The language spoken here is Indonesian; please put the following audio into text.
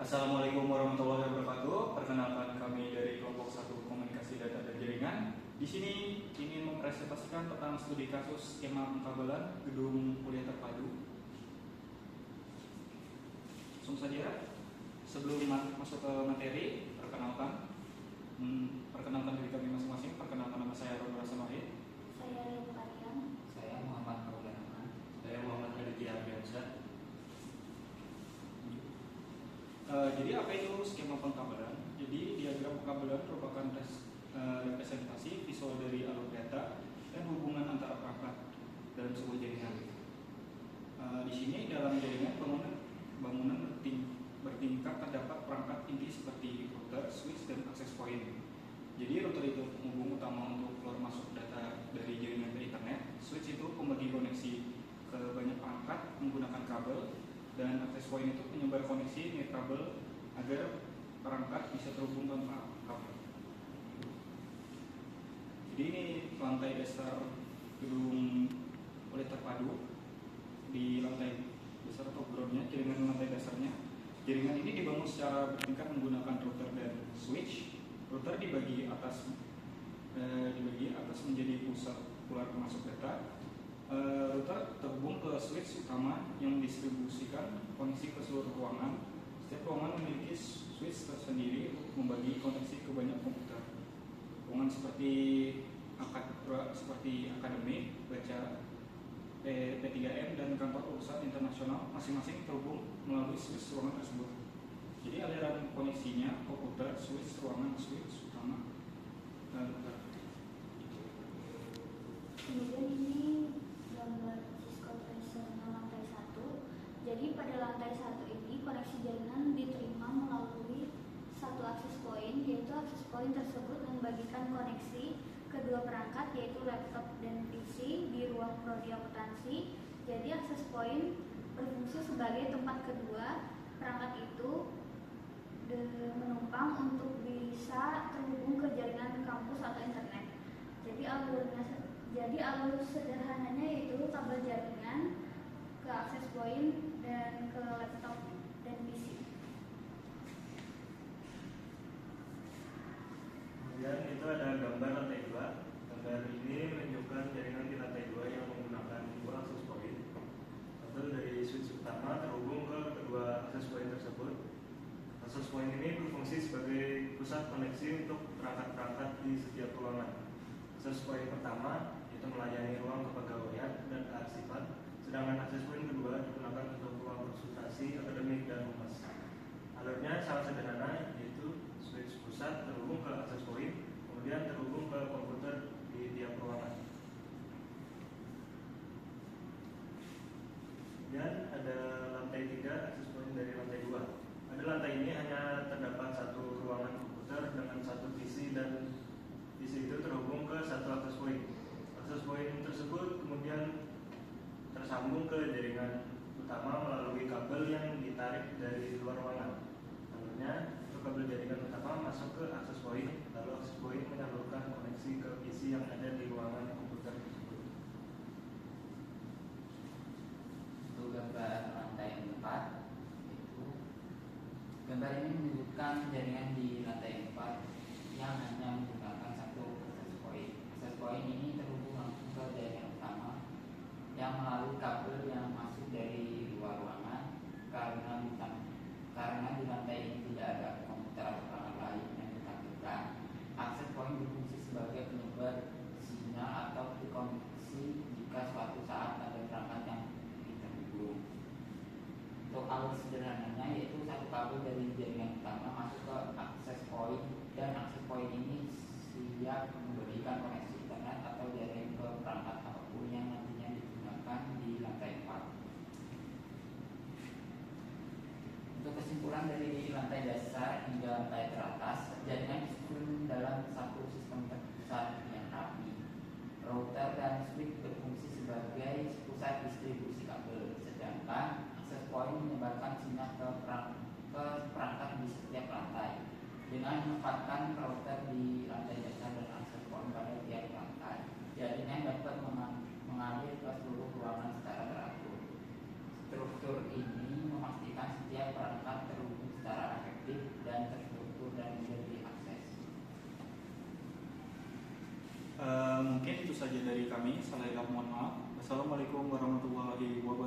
Assalamualaikum warahmatullahi wabarakatuh. Perkenalkan kami dari kelompok 1 Komunikasi Data dan Jaringan. Di sini ingin mempresentasikan tentang studi kasus skema pengkabelan gedung kuliah terpadu. Langsung saja, sebelum masuk ke materi, perkenalkan diri kami masing-masing. Perkenalkan, nama saya Rono Rasamahid. Saya Ria Parian. Saya Muhammad Maulana. Saya Muhammad Aditya Ardiansyah. Jadi apa itu skema pengkabelan? Jadi diagram pengkabelan merupakan representasi visual dari alur data dan hubungan antara perangkat dalam sebuah jaringan. Di sini dalam jaringan bangunan bertingkat terdapat perangkat inti seperti router, switch, dan access point. Jadi router itu penghubung utama untuk keluar masuk data dari jaringan ke internet. Switch itu pembagi koneksi ke banyak perangkat menggunakan kabel, dan access point itu penyebar koneksi nirkabel agar perangkat bisa terhubung tanpa kabel. Jadi ini lantai dasar gedung kuliah terpadu. Di lantai dasar atau groundnya, jaringan lantai dasarnya. Jaringan ini dibangun secara bertingkat menggunakan router dan switch. Router dibagi atas menjadi pusat keluar masuk data. Router terhubung ke switch utama yang mendistribusikan koneksi ke seluruh ruangan. Setiap ruangan memiliki switch tersendiri untuk membagi koneksi ke banyak komputer. Ruangan seperti akademik, baca, P3M, dan kantor urusan internasional masing-masing terhubung melalui switch ruangan tersebut. Jadi aliran koneksinya komputer, switch ruangan, switch utama, dan router. Kemudian ini gambar Cisco Tracer lantai 1. Jadi pada lantai 1 ini koneksi jaringan diterima melalui satu akses point, yaitu akses point tersebut membagikan koneksi kedua perangkat, yaitu laptop dan PC di ruang prodi akuntansi. Jadi akses point berfungsi sebagai tempat kedua perangkat itu menumpang untuk bisa terhubung ke jaringan kampus atau internet. Jadi alur sederhananya yaitu kabel jaringan ke akses point dan ke laptop dan PC. Kemudian itu ada gambar lantai 2. Gambar ini menunjukkan jaringan di lantai 2 yang menggunakan 2 akses point. Kabel dari switch utama terhubung ke kedua akses point tersebut. Akses point ini berfungsi sebagai pusat koneksi untuk perangkat-perangkat di setiap ruangan. Akses point pertama itu melayani ruang kepegawaian dan kearsipan, sedangkan akses point kedua digunakan untuk ruang konsultasi, akademik, dan humas. Alurnya sangat sederhana, yaitu switch pusat terhubung ke akses point, kemudian terhubung ke komputer di tiap ruangan. Dan ada lantai 3, akses point dari lantai 2. Pada lantai ini hanya terdapat satu ruangan komputer dengan satu PC, dan PC itu terhubung ke satu akses point. Akses point tersebut kemudian tersambung ke jaringan utama melalui kabel yang ditarik dari luar ruangan. Alurnya, kabel jaringan utama masuk ke akses point, lalu akses point menyalurkan koneksi ke PC yang ada di ruangan komputer tersebut. Untuk gambar lantai 4 itu gambar ini menunjukkan jaringan di lantai 4 yang hanya menggunakan satu akses point. Akses point ini terhubung langsung ke jaringan utama yang melalui kabel yang masuk dari luar ruangan, karena di lantai ini tidak ada komputer atau perangkat lain yang ditampilkan. Akses point berfungsi sebagai penyebar sinyal atau frekuensi jika suatu saat ada perangkat yang terhubung. Untuk alur sederhananya yaitu satu kabel dari jaringan utama masuk ke akses point, dan akses point ini siap memberikan koneksi internet atau jaringan ke perangkat apapun yang nantinya digunakan di lantai 4. Untuk kesimpulan dari lantai dasar hingga lantai teratas, jaringan disusun dalam satu sistem terpusat yang rapi. Router dan switch berfungsi sebagai pusat distribusi kabel, sedangkan akses point menyebarkan sinyal ke perangkat di setiap lantai. Dengan menempatkan router di lantai dasar dan akses point pada tiap lantai, jaringan dapat mengalir ke seluruh ruangan secara teratur. Struktur ini memastikan setiap perangkat terhubung secara Mungkin itu saja dari kami. Salah hilap mohon maaf. Wassalamualaikum warahmatullahi wabarakatuh.